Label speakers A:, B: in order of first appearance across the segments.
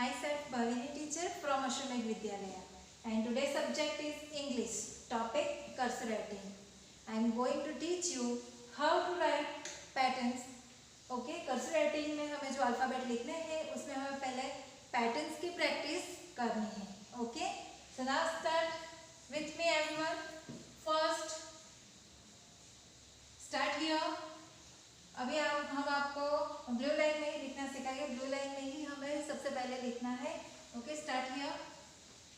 A: myself Bhavini teacher from Ashramegh Vidyalaya, and today's subject is English. Topic cursive writing. I am going to teach you how to write patterns. Okay, cursive writing में हमें जो alphabet लिखने हैं उसमें हमें पहले patterns की practice करनी है. Okay, so now start with me everyone. First start here. अभी हम आपको ब्लू लाइन में ही लिखना सिखाएंगे. ब्लू लाइन में ही हमें सबसे पहले लिखना है. Okay, start here.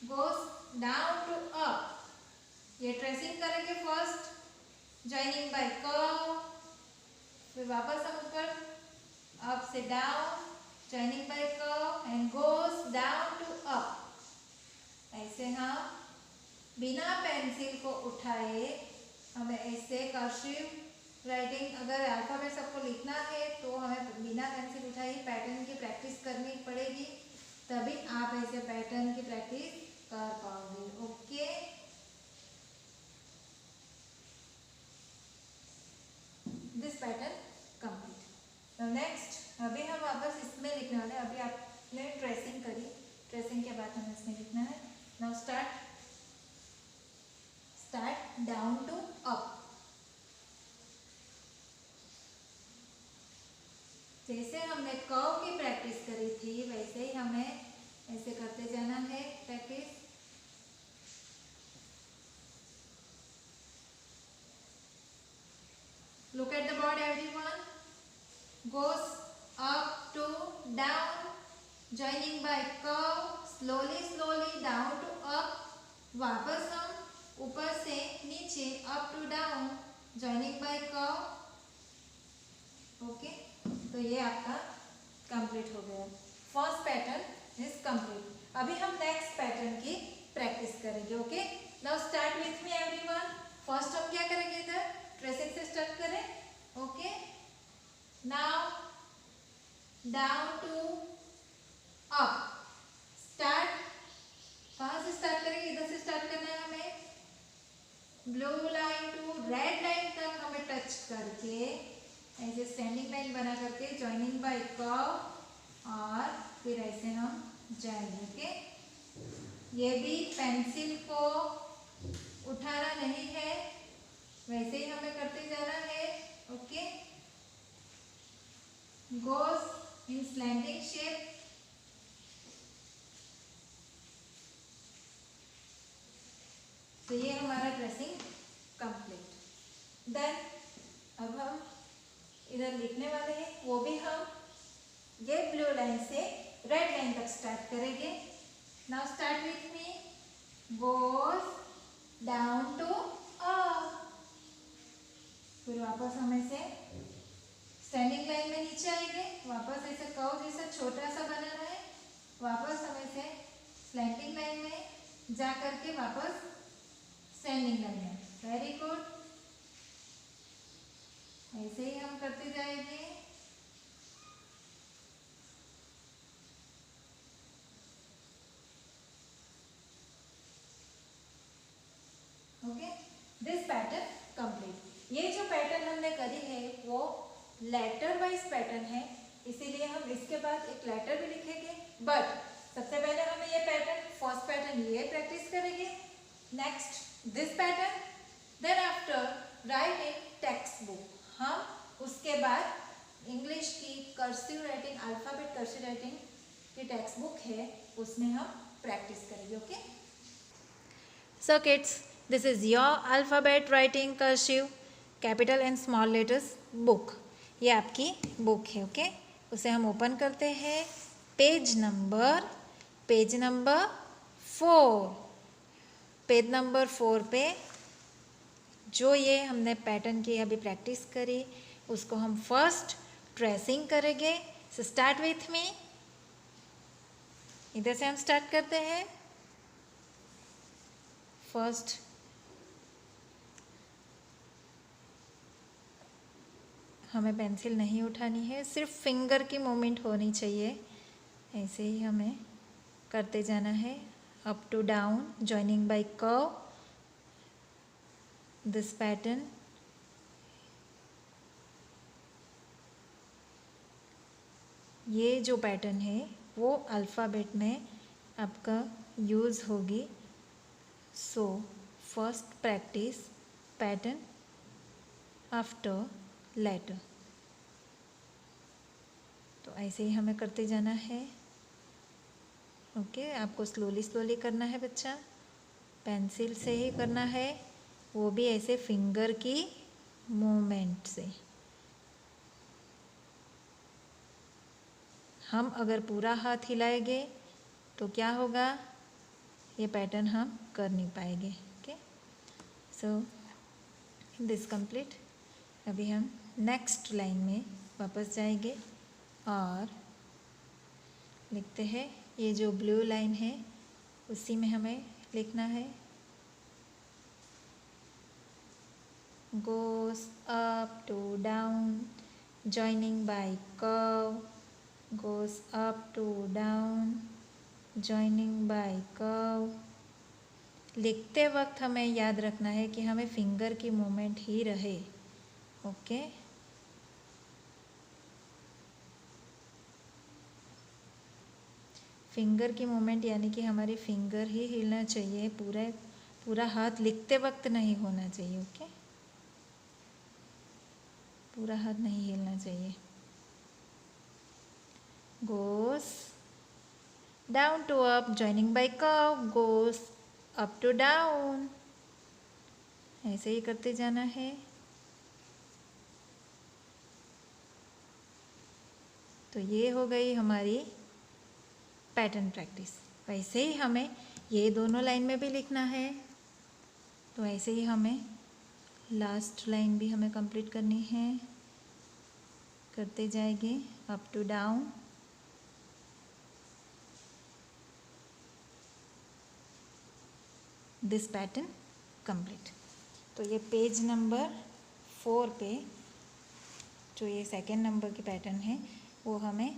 A: Goes down to up. ये ट्रेसिंग करेंगे फर्स्ट, जॉइनिंग बाय कर्व, फिर वापस हम ऊपर, अप से down, joining by curve and goes down to up. ऐसे हम बिना पेंसिल को उठाए हमें ऐसे कर्सिव राइटिंग, अगर अल्फाबेट सबको लिखना है तो हमें बिना पेंसिल उठाए पैटर्न की प्रैक्टिस करनी पड़ेगी, तभी आप ऐसे पैटर्न की प्रैक्टिस कर पाओगे. Okay, this pattern complete. Now next अभी हम वापस इसमें लिखने वाले. अभी आपने ट्रेसिंग करी, ट्रेसिंग के बाद हमें इसमें लिखना है. Now start down to up. जैसे हमने कर्व की प्रैक्टिस करी थी वैसे ही हमें ऐसे करते जाना है practice. Look at the board everyone. Goes up to down, joining by curve, slowly down to up. वापस हम ऊपर से नीचे, up to down, joining by curve. Okay, तो ये आपका कंप्लीट हो गया. First pattern is complete. अभी हम नेक्स्ट पैटर्न की प्रैक्टिस करेंगे. Okay, now start with me everyone. First हम क्या करेंगे, इधर ट्रेसिंग से स्टार्ट करें. Okay, now down to up. Start कहाँ से स्टार्ट करेंगे, इधर से स्टार्ट करना है हमें. Blue line to red line तक हमें टच करके ऐसे स्टैंडिंग लाइन बना करके जॉइनिंग बाय कर्व और फिर ऐसे हम जाएंगे. ओके, ये भी पेंसिल को उठाना नहीं है, वैसे ही हमें करते जाना है. ओके, गोस इन स्लैंटिंग शेप. तो ये हमारा ट्रेसिंग कंप्लीट. देन अब हम इधर लिखने वाले हैं, वो भी हम ये ब्लू लाइन से रेड लाइन तक स्टार्ट करेंगे. Now start with me. Goes down to up. फिर वापस हम ऐसे स्टैंडिंग लाइन में नीचे आएंगे. वापस ऐसे कर्व जैसा छोटा सा बनाना है. वापस हम ऐसे स्लैंटिंग लाइन में जा करके वापस स्टैंडिंग लाइन में. Very good. ऐसे ही हम करते जाएंगे. Okay, this pattern complete. ये जो पैटर्न हमने करी है वो लेटर वाइज पैटर्न है, इसीलिए हम इसके बाद एक लेटर भी लिखेंगे. बट सबसे पहले हमें ये पैटर्न, फर्स्ट पैटर्न ये प्रैक्टिस करेंगे. Next this pattern. Then after writing textbook. हम उसके बाद इंग्लिश की cursive writing, alphabet cursive writing की टेक्स्ट बुक है, उसमें हम प्रैक्टिस करेंगे. Okay, so kids, this is your alphabet writing cursive capital and small letters book. ये आपकी बुक है. ओके, उसे हम ओपन करते हैं. Page number 4. पेज नंबर 4 पे जो ये हमने पैटर्न की अभी प्रैक्टिस करी उसको हम फर्स्ट ट्रेसिंग करेंगे. सो स्टार्ट विथ मी. इधर से हम स्टार्ट करते हैं. फर्स्ट हमें पेंसिल नहीं उठानी है, सिर्फ फिंगर की मूवमेंट होनी चाहिए. ऐसे ही हमें करते जाना है. Up to down, joining by curve. This pattern. ये जो पैटर्न है वो अल्फ़ाबेट में आपका यूज़ होगी। So first practice pattern after letter. तो ऐसे ही हमें करते जाना है। ओके, आपको स्लोली स्लोली करना है बच्चा, पेंसिल से ही करना है, वो भी ऐसे फिंगर की मूवमेंट से। हम अगर पूरा हाथ हिलाएंगे तो क्या होगा, ये पैटर्न हम कर नहीं पाएंगे। Okay, so this complete. अभी हम नेक्स्ट लाइन में वापस जाएंगे और लिखते हैं, ये जो ब्लू लाइन है उसी में हमें लिखना है, goes up to down joining by curve, goes up to down joining by curve। लिखते वक्त हमें याद रखना है कि हमें फिंगर की मूवमेंट ही रहे। ओके, फिंगर की मूवमेंट यानी कि हमारी फिंगर ही हिलना चाहिए, पूरा हाथ लिखते वक्त नहीं होना चाहिए। ओके, पूरा हाथ नहीं हिलना चाहिए। goes down to up joining by curve, goes up to down, ऐसे ही करते जाना है। तो ये हो गई हमारी पैटर्न प्रैक्टिस। वैसे ही हमें ये दोनों लाइन में भी लिखना है, तो ऐसे ही हमें लास्ट लाइन भी हमें कंप्लीट करनी है। करते जाएंगे up to down, this pattern complete. तो ये पेज नंबर 4 पे जो ये सेकेंड नंबर की पैटर्न है वो हमें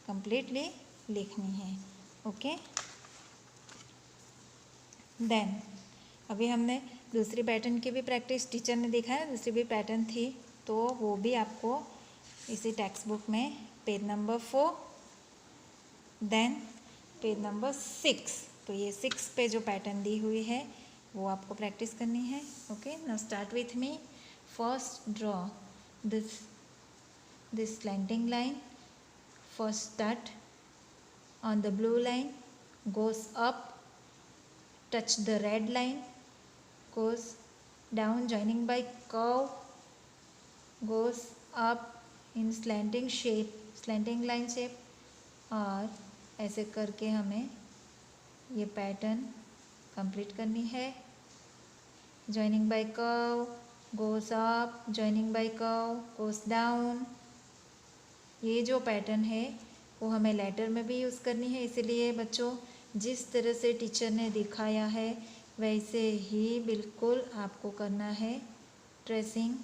A: कंप्लीटली लिखनी है। ओके, देन अभी हमने दूसरी पैटर्न की भी प्रैक्टिस, टीचर ने दिखाया दूसरी भी पैटर्न थी, तो वो भी आपको इसी टेक्स्ट बुक में page number 4, then page number 6, तो ये 6 पे जो पैटर्न दी हुई है वो आपको प्रैक्टिस करनी है। Okay, now start with me. First draw this slanting line. First start on the blue line, goes up, touch the red line, goes down joining by curve, goes up in slanting line shape, और ऐसे करके हमें ये pattern complete करनी है। joining by curve, goes up, joining by curve, goes down। ये जो pattern है वो हमें लेटर में भी यूज़ करनी है, इसलिए बच्चों जिस तरह से टीचर ने दिखाया है वैसे ही बिल्कुल आपको करना है ट्रेसिंग।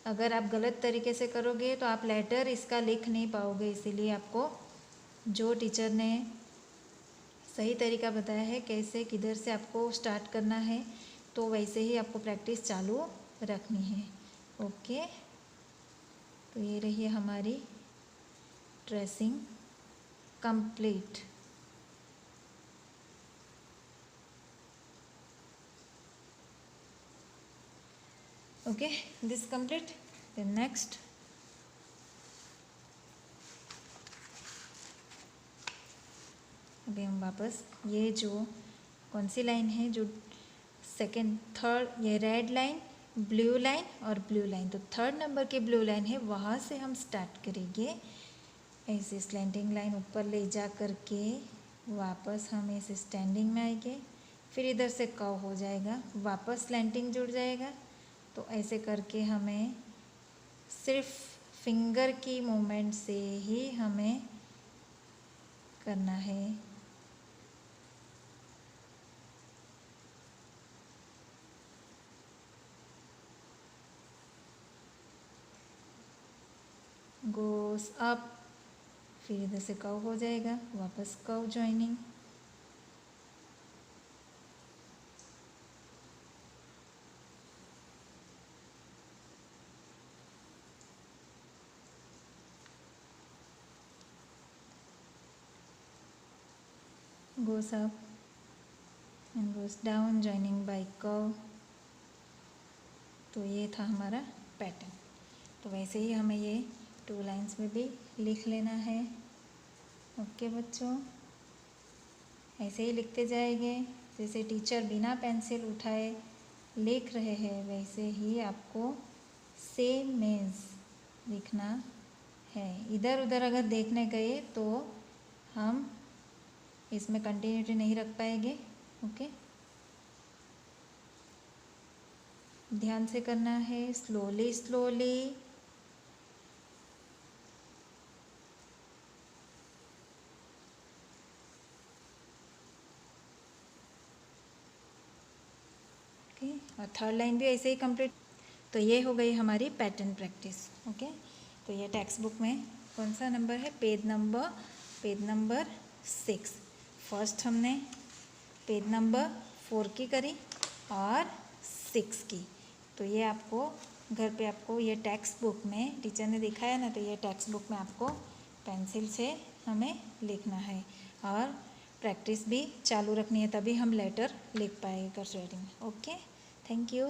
A: अगर आप गलत तरीके से करोगे तो आप लेटर इसका लिख नहीं पाओगे, इसीलिए आपको जो टीचर ने सही तरीका बताया है कैसे किधर से आपको स्टार्ट करना है, तो वैसे ही आपको प्रैक्टिस चालू रखनी है। ओके, तो ये रही हमारी tracing complete. Okay, this complete. Then next अभी हम वापस ये जो कौन सी लाइन है, जो सेकेंड थर्ड, ये रेड लाइन, ब्लू लाइन और ब्लू लाइन, तो थर्ड नंबर की ब्लू लाइन है वहाँ से हम स्टार्ट करेंगे। ऐसे स्लैंटिंग लाइन ऊपर ले जा करके वापस हम ऐसे स्टैंडिंग में आएंगे, फिर इधर से कर्व हो जाएगा, वापस स्लैंटिंग जुड़ जाएगा। तो ऐसे करके हमें सिर्फ फिंगर की मूवमेंट से ही हमें करना है। गोस अप, फिर इधर से कर्व हो जाएगा, वापस curve joining, goes up and goes down joining by curve। तो ये था हमारा पैटर्न। तो वैसे ही हमें ये 2 लाइंस में भी लिख लेना है। ओके बच्चों, ऐसे ही लिखते जाएंगे। जैसे टीचर बिना पेंसिल उठाए लिख रहे हैं वैसे ही आपको सेम मीन्स लिखना है। इधर उधर अगर देखने गए तो हम इसमें कंटिन्यूटी नहीं रख पाएंगे। ओके, ध्यान से करना है, स्लोली स्लोली। ओके, और थर्ड लाइन भी ऐसे ही कंप्लीट। तो ये हो गई हमारी पैटर्न प्रैक्टिस। ओके, तो ये टेक्स्ट बुक में कौन सा नंबर है? Page number 6। फर्स्ट हमने पेज नंबर 4 की करी और 6 की। तो ये आपको घर पे आपको ये टेक्स्ट बुक में टीचर ने दिखाया ना, तो ये टेक्स्ट बुक में आपको पेंसिल से हमें लिखना है और प्रैक्टिस भी चालू रखनी है, तभी हम लेटर लिख पाएंगे कर्सर राइटिंग में। Okay, thank you.